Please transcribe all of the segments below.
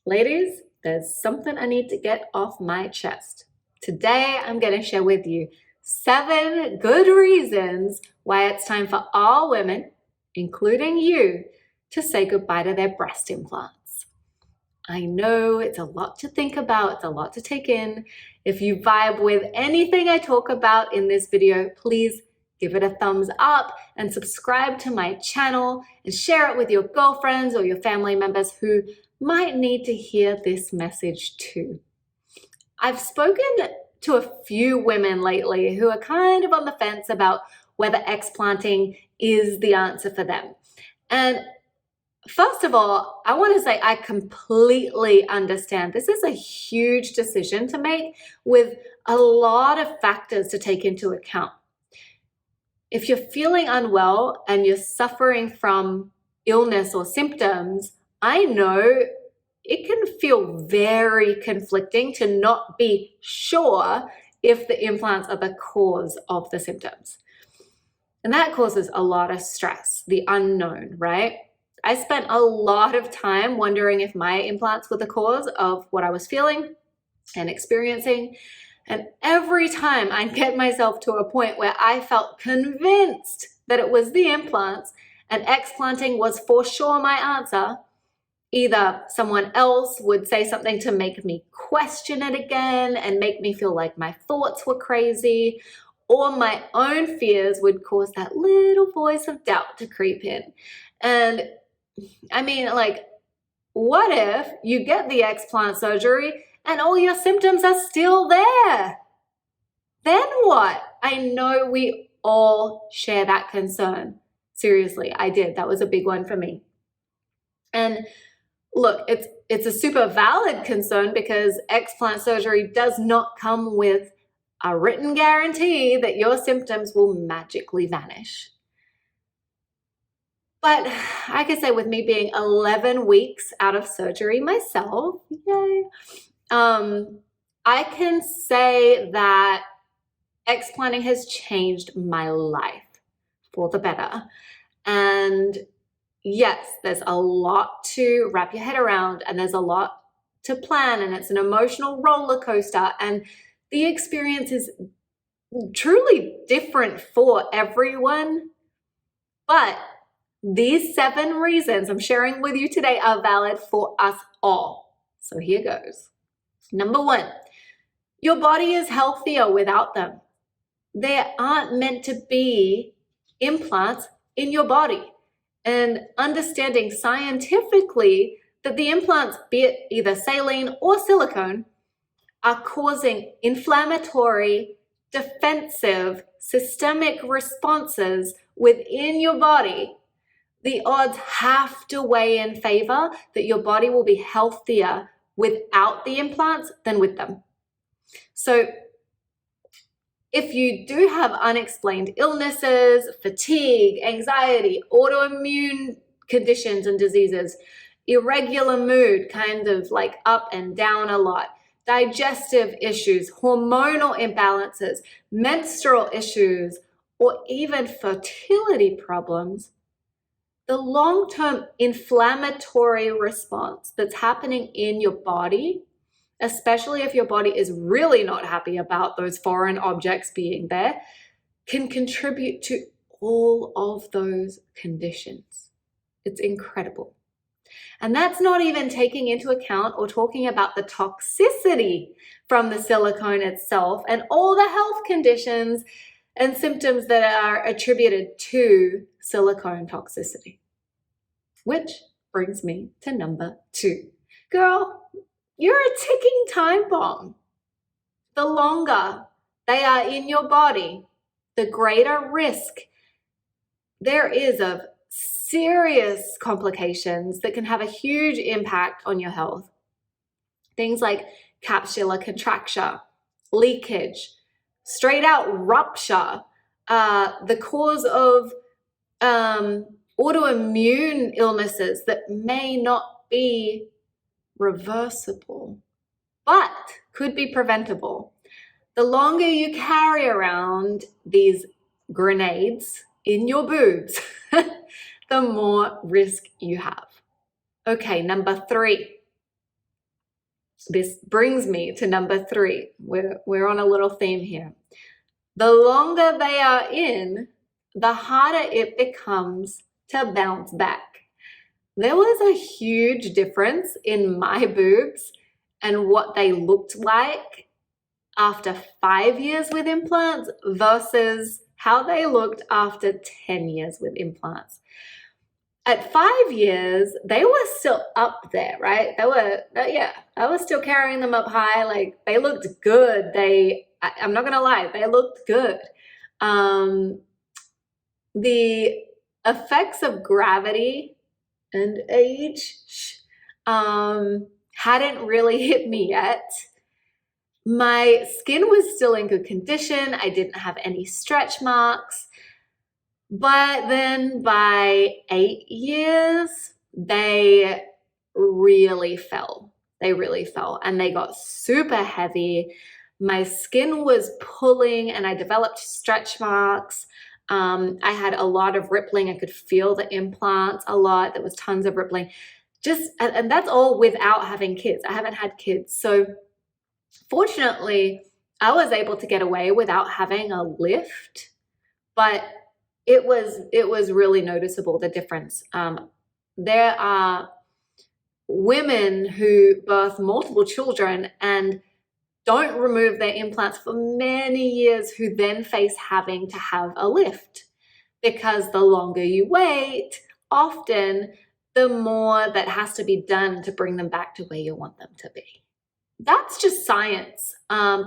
Ladies, there's something I need to get off my chest. Today, I'm going to share with you 7 good reasons why it's time for all women, including you, to say goodbye to their breast implants. I know it's a lot to think about, it's a lot to take in. If you vibe with anything I talk about in this video, please give it a thumbs up and subscribe to my channel and share it with your girlfriends or your family members who might need to hear this message too. I've spoken to a few women lately who are kind of on the fence about whether explanting is the answer for them. And first of all, I want to say I completely understand. This is a huge decision to make with a lot of factors to take into account. If you're feeling unwell and you're suffering from illness or symptoms, I know it can feel very conflicting to not be sure if the implants are the cause of the symptoms. And that causes a lot of stress, the unknown, right? I spent a lot of time wondering if my implants were the cause of what I was feeling and experiencing. And every time I'd get myself to a point where I felt convinced that it was the implants and explanting was for sure my answer, either someone else would say something to make me question it again and make me feel like my thoughts were crazy, or my own fears would cause that little voice of doubt to creep in. And I mean, like, what if you get the explant surgery and all your symptoms are still there? Then what? I know we all share that concern. Seriously, I did. That was a big one for me. And look, it's a super valid concern because explant surgery does not come with a written guarantee that your symptoms will magically vanish. But I can say with me being 11 weeks out of surgery myself, yay, I can say that explanting has changed my life for the better. And yes, there's a lot to wrap your head around and there's a lot to plan and it's an emotional roller coaster and the experience is truly different for everyone. But these 7 reasons I'm sharing with you today are valid for us all. So here goes. Number 1, your body is healthier without them. There aren't meant to be implants in your body. And understanding scientifically that the implants, be it either saline or silicone, are causing inflammatory, defensive, systemic responses within your body, the odds have to weigh in favor that your body will be healthier without the implants than with them. So if you do have unexplained illnesses, fatigue, anxiety, autoimmune conditions and diseases, irregular mood, kind of like up and down a lot, digestive issues, hormonal imbalances, menstrual issues, or even fertility problems, the long-term inflammatory response that's happening in your body, especially if your body is really not happy about those foreign objects being there, can contribute to all of those conditions. It's incredible. And that's not even taking into account or talking about the toxicity from the silicone itself and all the health conditions and symptoms that are attributed to silicone toxicity. Which brings me to number 2. Girl, you're a ticking time bomb. The longer they are in your body, the greater risk there is of serious complications that can have a huge impact on your health. Things like capsular contracture, leakage, straight out rupture, the cause of autoimmune illnesses that may not be reversible, but could be preventable. The longer you carry around these grenades in your boobs, the more risk you have. Okay, number 3. This brings me to number 3. We're on a little theme here. The longer they are in, the harder it becomes to bounce back. There was a huge difference in my boobs and what they looked like after 5 years with implants versus how they looked after 10 years with implants. At 5 years, they were still up there, right? I was still carrying them up high. Like, they looked good. I'm not gonna lie, they looked good. The effects of gravity and age hadn't really hit me yet. My skin was still in good condition. I didn't have any stretch marks. But then by 8 years, they really fell. They really fell, and they got super heavy. My skin was pulling and I developed stretch marks. I had a lot of rippling. I could feel the implants a lot. There was tons of rippling. And that's all without having kids. I haven't had kids. So fortunately, I was able to get away without having a lift, but it was really noticeable, the difference. There are women who birth multiple children and don't remove their implants for many years who then face having to have a lift, because the longer you wait, often the more that has to be done to bring them back to where you want them to be. That's just science,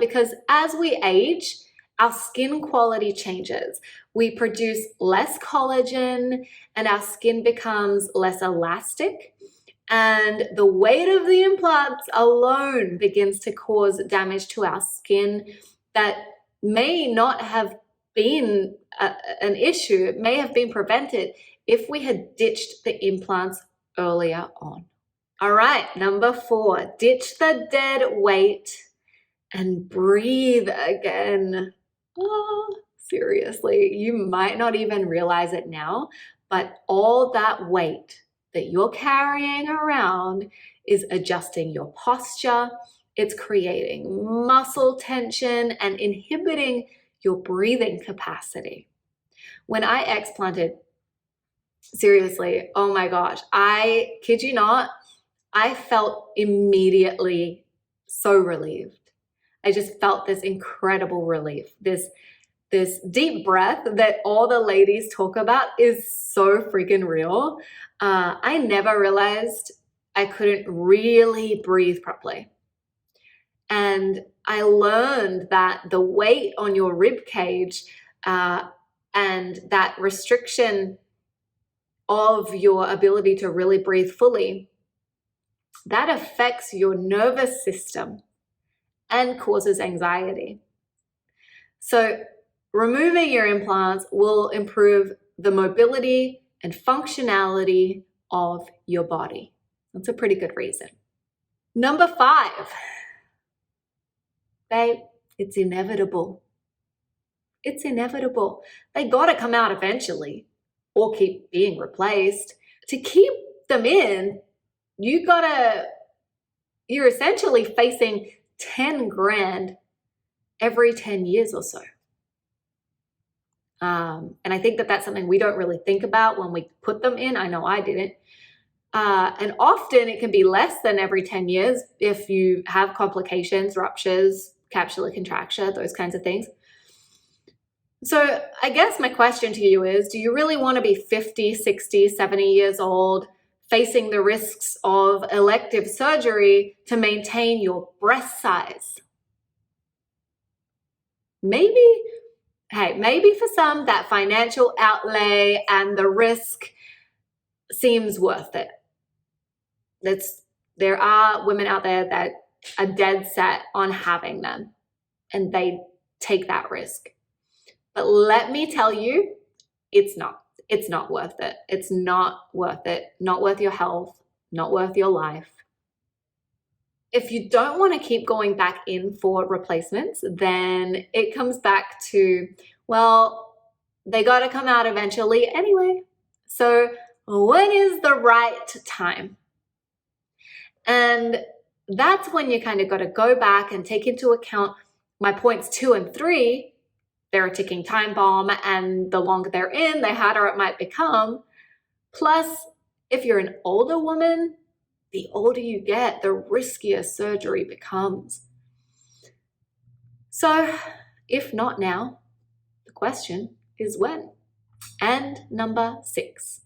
because as we age, our skin quality changes. We produce less collagen and our skin becomes less elastic. And the weight of the implants alone begins to cause damage to our skin that may not have been an issue. It may have been prevented if we had ditched the implants earlier on. All right, number 4, ditch the dead weight and breathe again. Oh, seriously, you might not even realize it now, but all that weight that you're carrying around is adjusting your posture. It's creating muscle tension and inhibiting your breathing capacity. When I explanted, seriously, oh my gosh, I kid you not, I felt immediately so relieved. I just felt this incredible relief. This deep breath that all the ladies talk about is so freaking real. I never realized I couldn't really breathe properly. And I learned that the weight on your rib cage and that restriction of your ability to really breathe fully, that affects your nervous system and causes anxiety. So removing your implants will improve the mobility and functionality of your body. That's a pretty good reason. Number 5, babe, it's inevitable. It's inevitable. They gotta come out eventually or keep being replaced. To keep them in, you're essentially facing 10 grand every 10 years or so. And I think that that's something we don't really think about when we put them in. I know I didn't. And often it can be less than every 10 years if you have complications, ruptures, capsular contracture, those kinds of things. So I guess my question to you is, do you really want to be 50, 60, 70 years old, facing the risks of elective surgery to maintain your breast size? Maybe for some, that financial outlay and the risk seems worth it. There are women out there that are dead set on having them, and they take that risk. But let me tell you, it's not worth it. It's not worth it. Not worth your health, not worth your life. If you don't want to keep going back in for replacements, then it comes back to, well, they got to come out eventually anyway. So when is the right time? And that's when you kind of got to go back and take into account my points 2 and 3. They're a ticking time bomb, and the longer they're in, the harder it might become. Plus, if you're an older woman, the older you get, the riskier surgery becomes. So, if not now, the question is when? And number 6.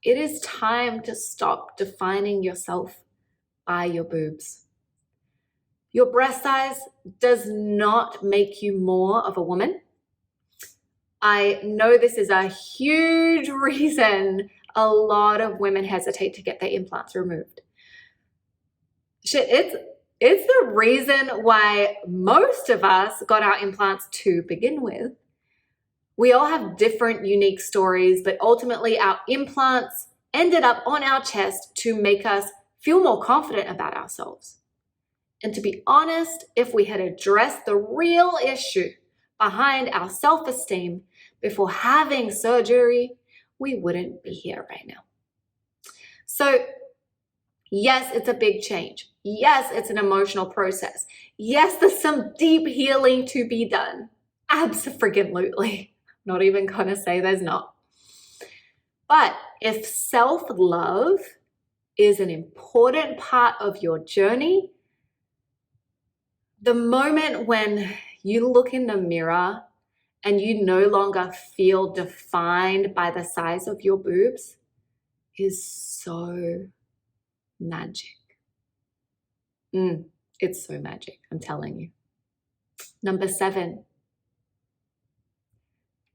It is time to stop defining yourself by your boobs. Your breast size does not make you more of a woman. I know this is a huge reason a lot of women hesitate to get their implants removed. It's the reason why most of us got our implants to begin with. We all have different unique stories, but ultimately our implants ended up on our chest to make us feel more confident about ourselves. And to be honest, if we had addressed the real issue behind our self-esteem before having surgery, we wouldn't be here right now. So yes, it's a big change. Yes, it's an emotional process. Yes, there's some deep healing to be done. Abso-friggin-lutely. Not even gonna say there's not. But if self-love is an important part of your journey, the moment when you look in the mirror and you no longer feel defined by the size of your boobs is so magic. It's so magic, I'm telling you. Number 7.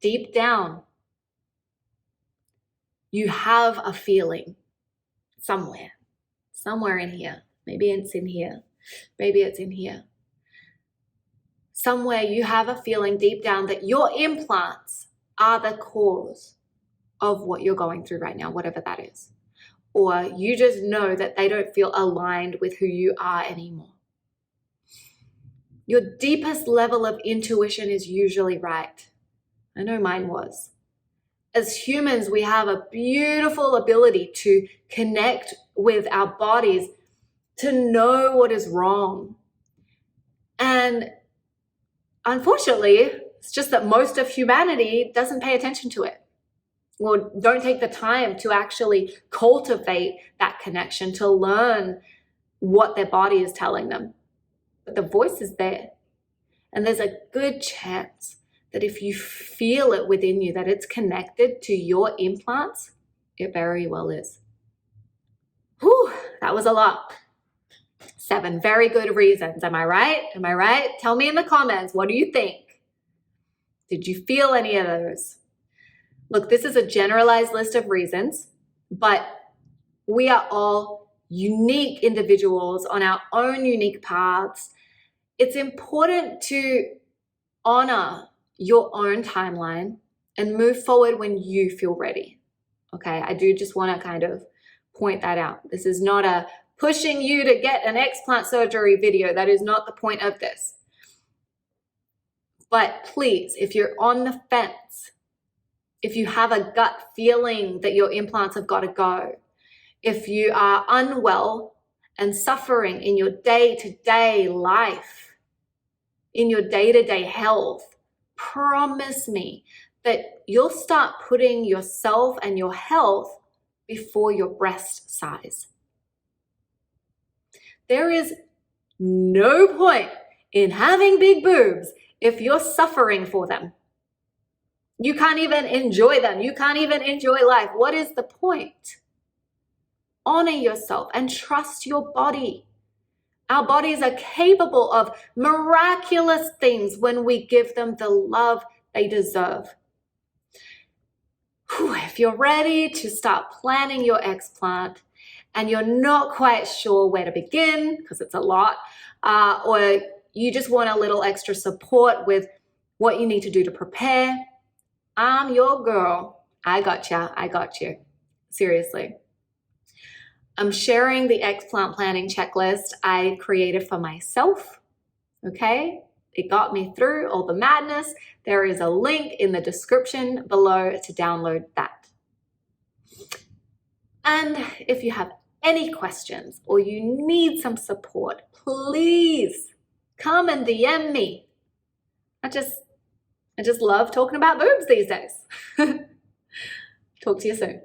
Deep down, you have a feeling somewhere in here. Maybe it's in here. Maybe it's in here. Somewhere you have a feeling deep down that your implants are the cause of what you're going through right now, whatever that is. Or you just know that they don't feel aligned with who you are anymore. Your deepest level of intuition is usually right. I know mine was. As humans, we have a beautiful ability to connect with our bodies, to know what is wrong. And unfortunately, it's just that most of humanity doesn't pay attention to it. Or don't take the time to actually cultivate that connection, to learn what their body is telling them. But the voice is there. And there's a good chance that if you feel it within you, that it's connected to your implants, it very well is. Whew, that was a lot. 7 very good reasons. Am I right? Am I right? Tell me in the comments, what do you think? Did you feel any of those? Look, this is a generalized list of reasons, but we are all unique individuals on our own unique paths. It's important to honor your own timeline and move forward when you feel ready. Okay, I do just want to kind of point that out. This is not a pushing you to get an explant surgery video. That is not the point of this. But please, if you're on the fence, if you have a gut feeling that your implants have got to go, if you are unwell and suffering in your day-to-day life, in your day-to-day health, promise me that you'll start putting yourself and your health before your breast size. There is no point in having big boobs if you're suffering for them. You can't even enjoy them. You can't even enjoy life. What is the point? Honor yourself and trust your body. Our bodies are capable of miraculous things when we give them the love they deserve. If you're ready to start planning your explant and you're not quite sure where to begin, because it's a lot, or you just want a little extra support with what you need to do to prepare, I'm your girl. I got you. Seriously. I'm sharing the explant planning checklist I created for myself, okay? It got me through all the madness. There is a link in the description below to download that. And if you have any questions or you need some support, please come and DM me. I just love talking about boobs these days. Talk to you soon.